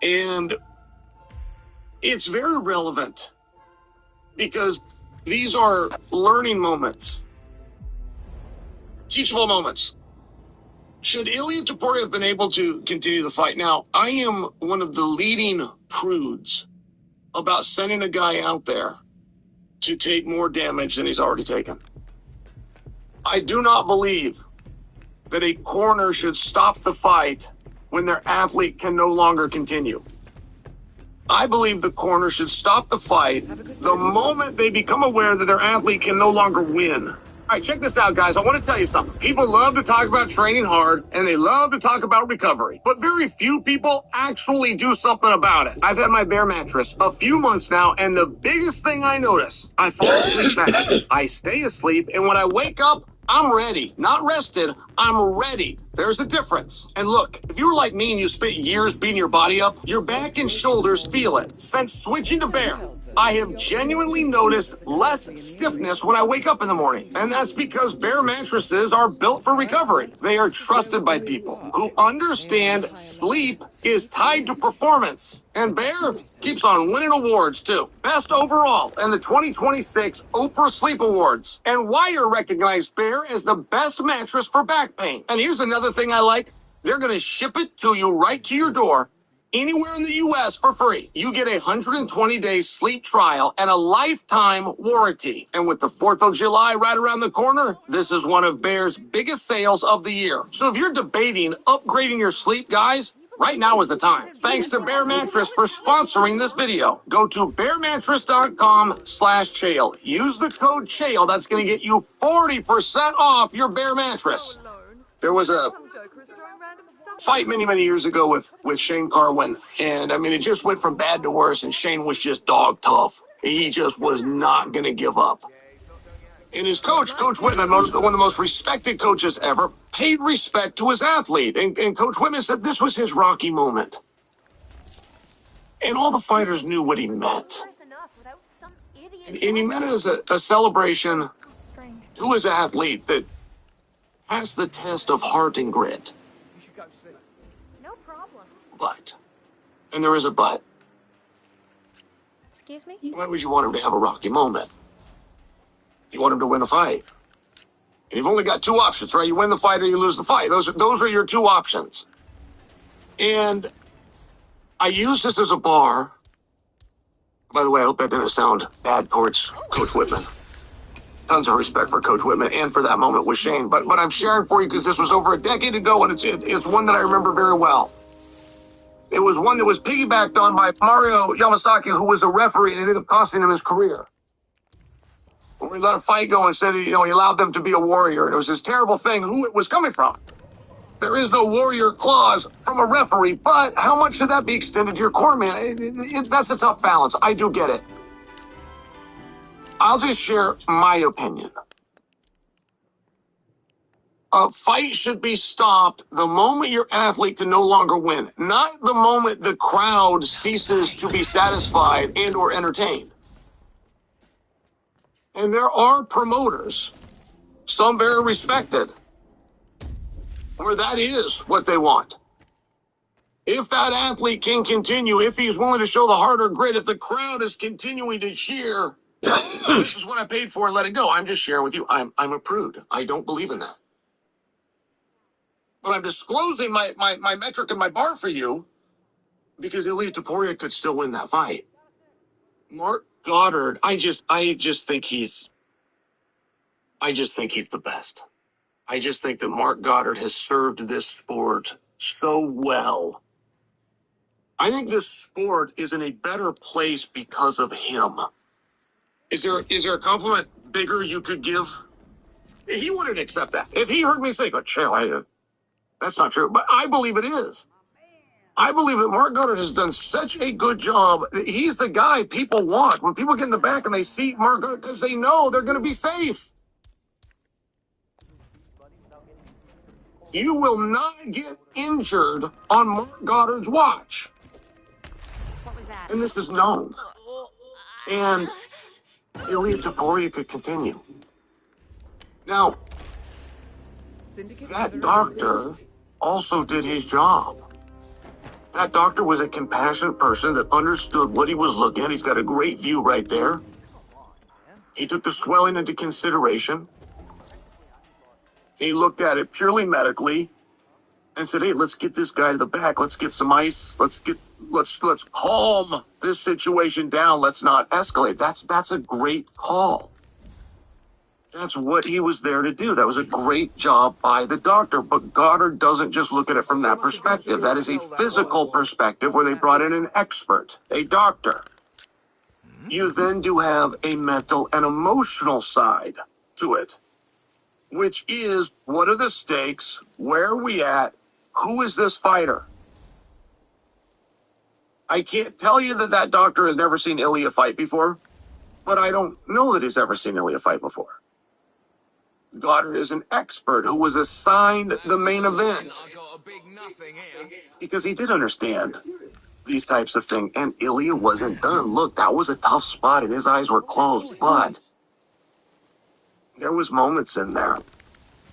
And it's very relevant because these are learning moments, teachable moments. Should Ilia Topuria have been able to continue the fight? Now, I am one of the leading prudes about sending a guy out there to take more damage than he's already taken. I do not believe that a corner should stop the fight when their athlete can no longer continue. I believe the corner should stop the fight the moment they become aware that their athlete can no longer win. All right, check this out, guys. I want to tell you something. People love to talk about training hard, and they love to talk about recovery. But very few people actually do something about it. I've had my Bear mattress a few months now, and the biggest thing I notice, I fall asleep fast. I stay asleep, and when I wake up, I'm ready. Not rested, I'm ready. There's a difference. And look, if you were like me and you spent years beating your body up, your back and shoulders feel it. Since switching to Bear, I have genuinely noticed less stiffness when I wake up in the morning. And that's because Bear mattresses are built for recovery. They are trusted by people who understand sleep is tied to performance. And Bear keeps on winning awards, too. Best overall in the 2026 Oprah Sleep Awards. And Wire recognized Bear as the best mattress for back pain. And here's another thing I like. They're going to ship it to you right to your door, anywhere in the U.S. for free. You get a 120-day sleep trial and a lifetime warranty. And with the 4th of July right around the corner, this is one of Bear's biggest sales of the year. So if you're debating upgrading your sleep, guys, right now is the time. Thanks to Bear Mattress for sponsoring this video. Go to bearmattress.com/Chael. Use the code Chael. That's going to get you 40% off your Bear mattress. There was a fight many years ago with Shane Carwin, and I mean, it just went from bad to worse, and Shane was just dog tough. He just was not going to give up. And his coach, Coach Whitman, one of the most respected coaches ever, paid respect to his athlete. And Coach Whitman said this was his Rocky moment. And all the fighters knew what he meant. And he meant it as a celebration to his athlete that passed the test of heart and grit. No problem. But, and there is a but. Excuse me? Why would you want him to have a Rocky moment? You want him to win the fight. And you've only got two options, right? You win the fight or you lose the fight. Those are your two options. And I use this as a bar. By the way, I hope that didn't sound bad towards Coach Whitman. Tons of respect for Coach Whitman and for that moment with Shane. But I'm sharing for you because this was over a decade ago, and it's one that I remember very well. It was one that was piggybacked on by Mario Yamasaki, who was a referee, and it ended up costing him his career. When we let a fight go and said, he allowed them to be a warrior. And it was this terrible thing, who it was coming from. There is no warrior clause from a referee, but how much should that be extended to your corner, man? That's a tough balance. I do get it. I'll just share my opinion. A fight should be stopped the moment your athlete can no longer win, not the moment the crowd ceases to be satisfied and or entertained. And there are promoters, some very respected, where that is what they want. If that athlete can continue, if he's willing to show the heart or grit, if the crowd is continuing to cheer, this is what I paid for and let it go. I'm just sharing with you. I'm a prude. I don't believe in that. But I'm disclosing my metric and my bar for you because Ilia Topuria could still win that fight. Mark Goddard, I just think he's the best. I just think that Mark Goddard has served this sport so well. I think this sport is in a better place because of him. Is there a compliment bigger you could give? He wouldn't accept that. If he heard me say, "But Chael, that's not true," but I believe it is. I believe that Mark Goddard has done such a good job. He's the guy people want. When people get in the back and they see Mark Goddard, because they know they're going to be safe. You will not get injured on Mark Goddard's watch. What was that? And this is known. And Ilia Topuria could continue. Now, that doctor also did his job. That doctor was a compassionate person that understood what he was looking at. He's got a great view right there. He took the swelling into consideration. He looked at it purely medically and said, hey, let's get this guy to the back. Let's get some ice. Let's calm this situation down. Let's not escalate. That's a great call. That's what he was there to do. That was a great job by the doctor. But Goddard doesn't just look at it from that perspective. That is a physical perspective where they brought in an expert, a doctor. You then do have a mental and emotional side to it, which is, what are the stakes? Where are we at? Who is this fighter? I can't tell you that doctor has never seen Ilya fight before, but I don't know that he's ever seen Ilya fight before. Goddard is an expert who was assigned the main event because he did understand these types of things, and Ilya wasn't done. Look, that was a tough spot, and his eyes were closed, but there was moments in there.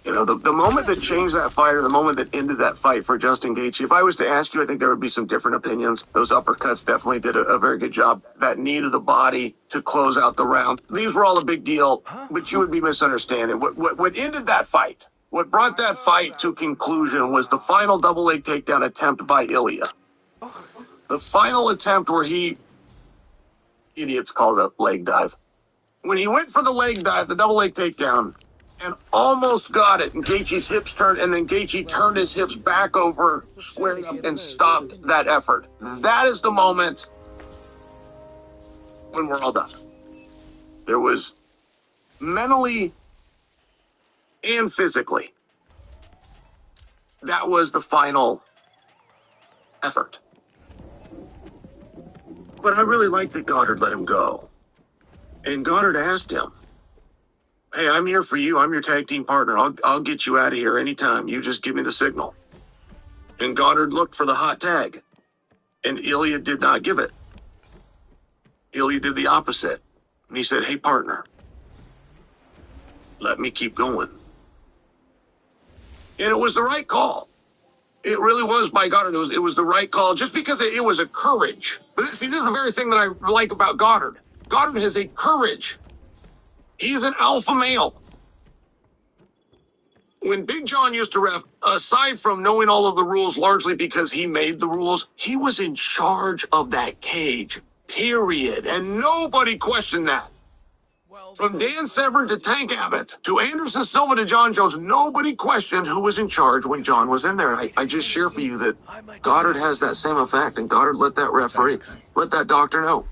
You know, the moment that changed that fight, or the moment that ended that fight for Justin Gaethje, if I was to ask you, I think there would be some different opinions. Those uppercuts definitely did a very good job. That knee to the body to close out the round. These were all a big deal, but you would be misunderstanding. What ended that fight, what brought that fight to conclusion was the final double leg takedown attempt by Ilya. The final attempt where idiots call it a leg dive. When he went for the leg dive, the double leg takedown, and almost got it, and Gaethje's hips turned, and then Gaethje turned his hips back over, squared up, and stopped that effort. That is the moment when we're all done. There was mentally and physically, that was the final effort. But I really liked that Goddard let him go. And Goddard asked him, hey, I'm here for you. I'm your tag team partner. I'll get you out of here anytime. You just give me the signal. And Goddard looked for the hot tag. And Ilya did not give it. Ilya did the opposite. And he said, hey, partner, let me keep going. And it was the right call. It really was by Goddard. It was the right call just because it was a courage. But see, this is the very thing that I like about Goddard. Goddard has a courage. He's an alpha male. When Big John used to ref, aside from knowing all of the rules largely because he made the rules, he was in charge of that cage, period. And nobody questioned that. From Dan Severn to Tank Abbott, to Anderson Silva to John Jones, nobody questioned who was in charge when John was in there. I just share for you that Goddard has that same effect, and Goddard let that referee, let that doctor know.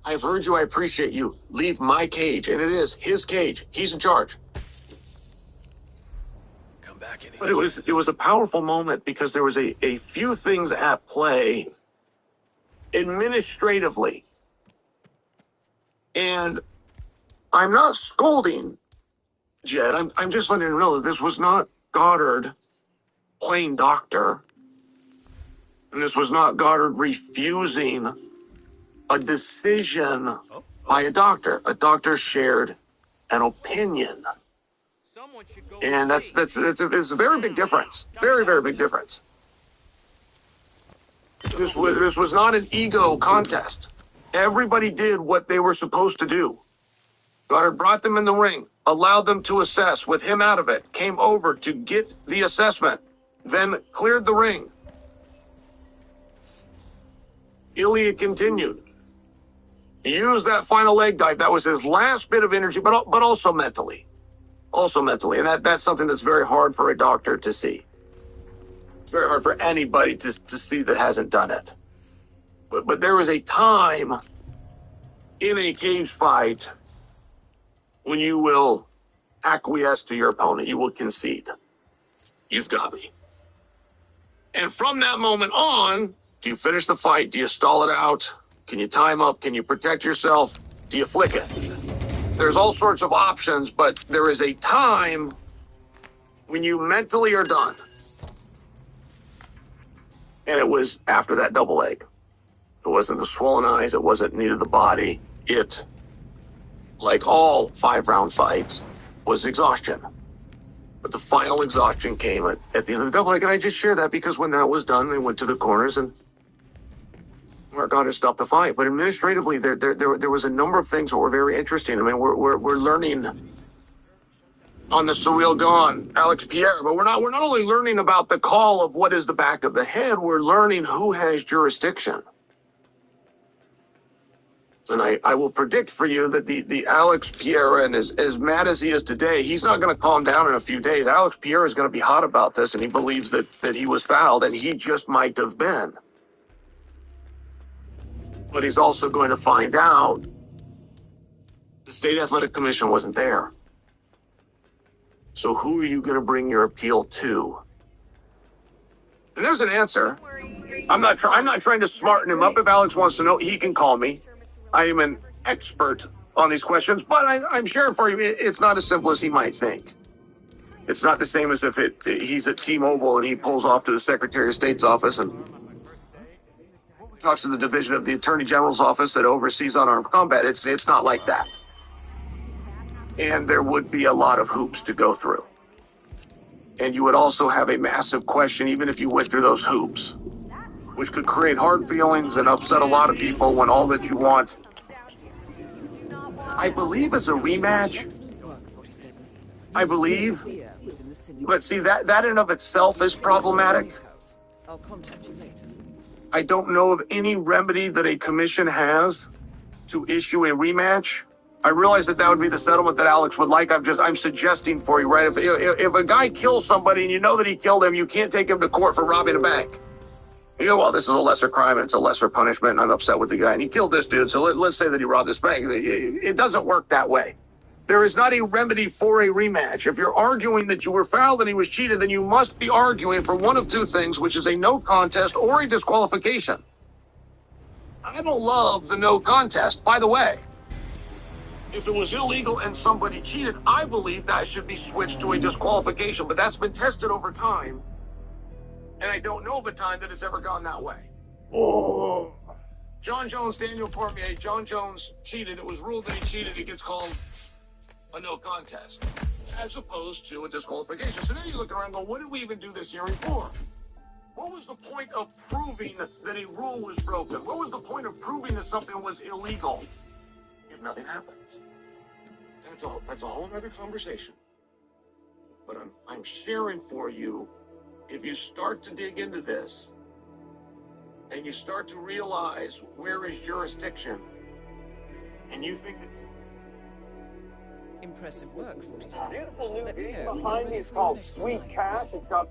I've heard you, I appreciate you. Leave my cage, and it is his cage. He's in charge. Come back anytime. But it was a powerful moment because there was a few things at play administratively. And I'm not scolding Jed. I'm just letting him know that this was not Goddard playing doctor. And this was not Goddard refusing a decision by a doctor. A doctor shared an opinion. And it's a very big difference. Very, very big difference. This was not an ego contest. Everybody did what they were supposed to do. Goddard brought them in the ring, allowed them to assess with him out of it, came over to get the assessment, then cleared the ring. Ilya continued. He used that final leg dive. That was his last bit of energy, but also mentally. Also mentally. And that's something that's very hard for a doctor to see. It's very hard for anybody to see that hasn't done it. But there was a time in a cage fight when you will acquiesce to your opponent. You will concede. You've got me. And from that moment on, do you finish the fight? Do you stall it out? Can you time up? Can you protect yourself? Do you flick it? There's all sorts of options, but there is a time when you mentally are done. And it was after that double leg. It wasn't the swollen eyes. It wasn't knee to the body. It, like all 5-round fights, was exhaustion. But the final exhaustion came at the end of the double leg. And I just share that because when that was done, they went to the corners and Mark Goddard stopped the fight. But administratively, there was a number of things that were very interesting. I mean, we're learning on the Surreal Dawn, Alex Pierre, but we're not only learning about the call of what is the back of the head, we're learning who has jurisdiction. And I will predict for you that the Alex Pierre, and as mad as he is today, he's not going to calm down in a few days. Alex Pierre is going to be hot about this, and he believes that he was fouled, and he just might have been. But he's also going to find out the State Athletic Commission wasn't there. So who are you going to bring your appeal to? And there's an answer. I'm not trying to smarten him up. If Alex wants to know, he can call me. I am an expert on these questions, but I'm sharing for you, it's not as simple as he might think. It's not the same as if he's at T-Mobile and he pulls off to the Secretary of State's office and talks to the division of the Attorney General's office that oversees unarmed combat. It's not like that. And there would be a lot of hoops to go through. And you would also have a massive question, even if you went through those hoops, which could create hard feelings and upset a lot of people when all that you want, I believe, is a rematch. I believe. But see, that in of itself is problematic. I'll contact you later. I don't know of any remedy that a commission has to issue a rematch. I realize that would be the settlement that Alex would like. I'm suggesting for you, right? If a guy kills somebody and you know that he killed him, you can't take him to court for robbing a bank. You go, well, this is a lesser crime and it's a lesser punishment, and I'm upset with the guy, and he killed this dude, so let's say that he robbed this bank. It doesn't work that way. There is not a remedy for a rematch. If you're arguing that you were fouled and he was cheated, then you must be arguing for one of two things, which is a no contest or a disqualification. I don't love the no contest. By the way, if it was illegal and somebody cheated, I believe that should be switched to a disqualification, but that's been tested over time. And I don't know of a time that it's ever gone that way. Oh. John Jones, Daniel Cormier, John Jones cheated. It was ruled that he cheated. It gets called a no contest, as opposed to a disqualification. So now you look around and go, what did we even do this hearing for? What was the point of proving that a rule was broken? What was the point of proving that something was illegal if nothing happens? That's a whole other conversation. But I'm sharing for you, if you start to dig into this and you start to realize where is jurisdiction, and you think that Impressive work, 47. beautiful new Let me game know when behind you're me, ready it's for called the next Sweet design. Cash. It's got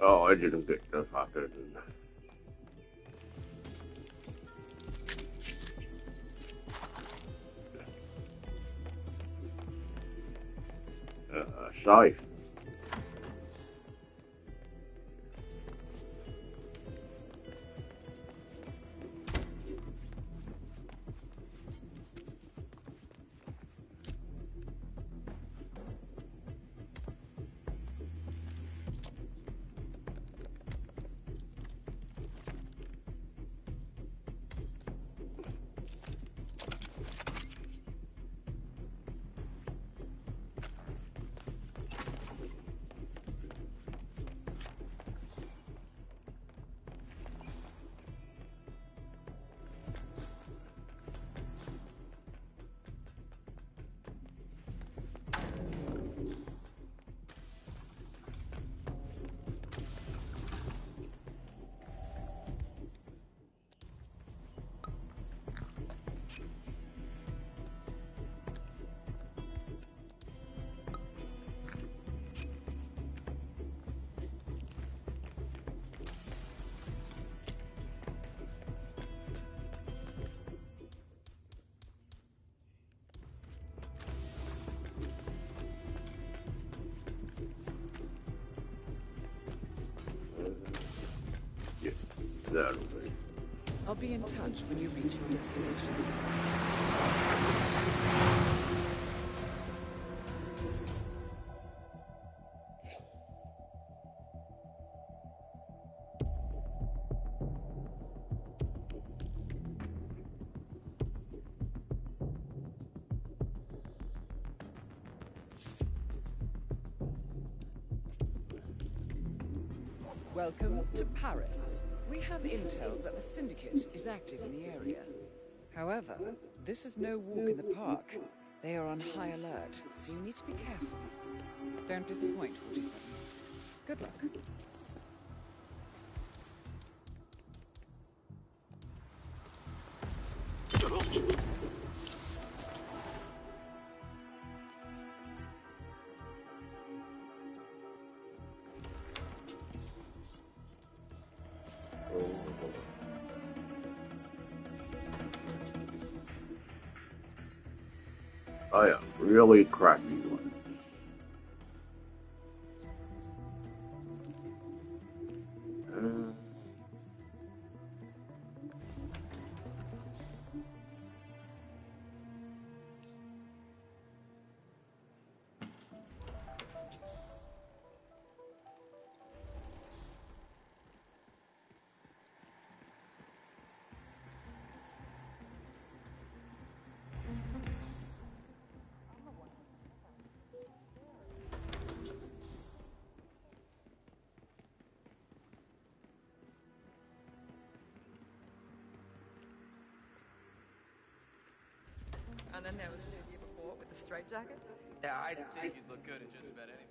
Oh, I didn't get the fucking. Safe. Yeah, that'll be. I'll be in touch when you reach your destination. Welcome to Paris. We have intel that the Syndicate is active in the area. However, this is no walk in the park. They are on high alert, so you need to be careful. Don't disappoint, 47. Good luck. Oh yeah, really crappy one. And then there was the year before with the straight jackets. Yeah, I think you'd look good in just about anything.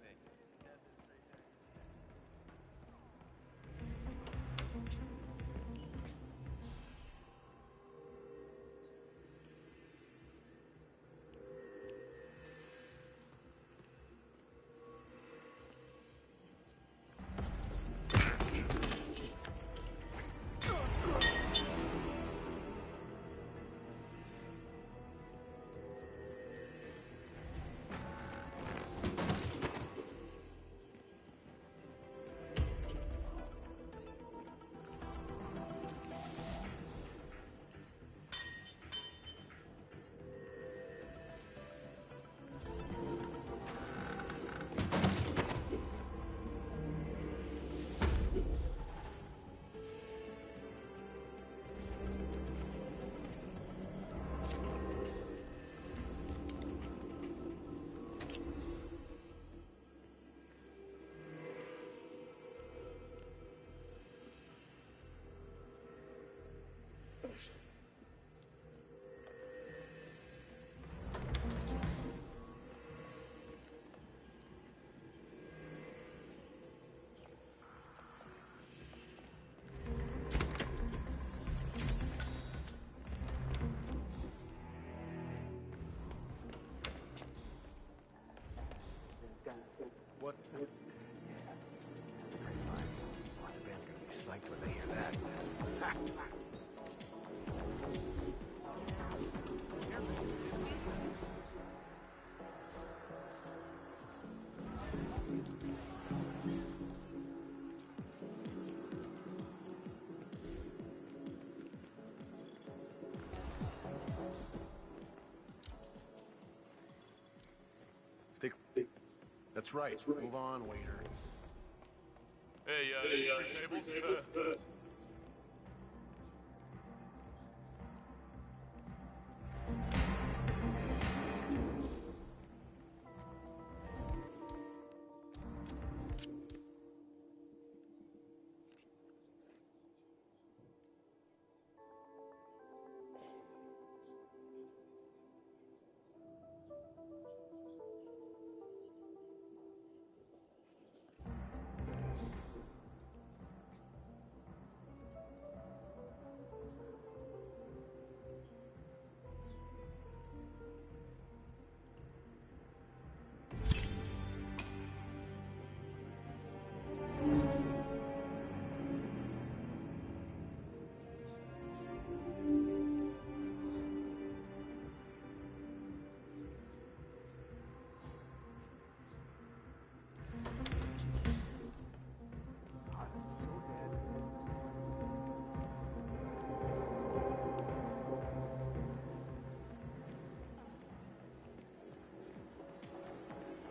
That's right. Hold on, waiter. Hey, any free tables?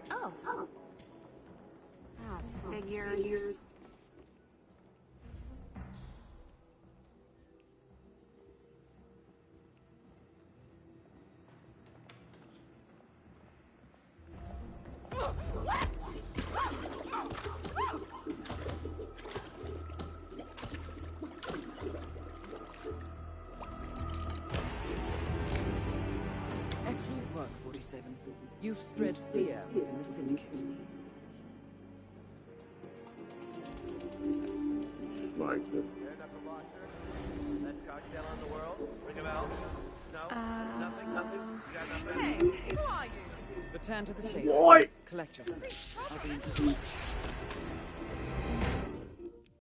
Oh. Oh, figures. Excellent work, 47. You've spread fear within the Syndicate. Like this. Best cocktail in the world? Ring a bell? No? Nothing? You got nothing? Hey, who are you? Return to the safe. What? Collect yourself. I'll be in touch.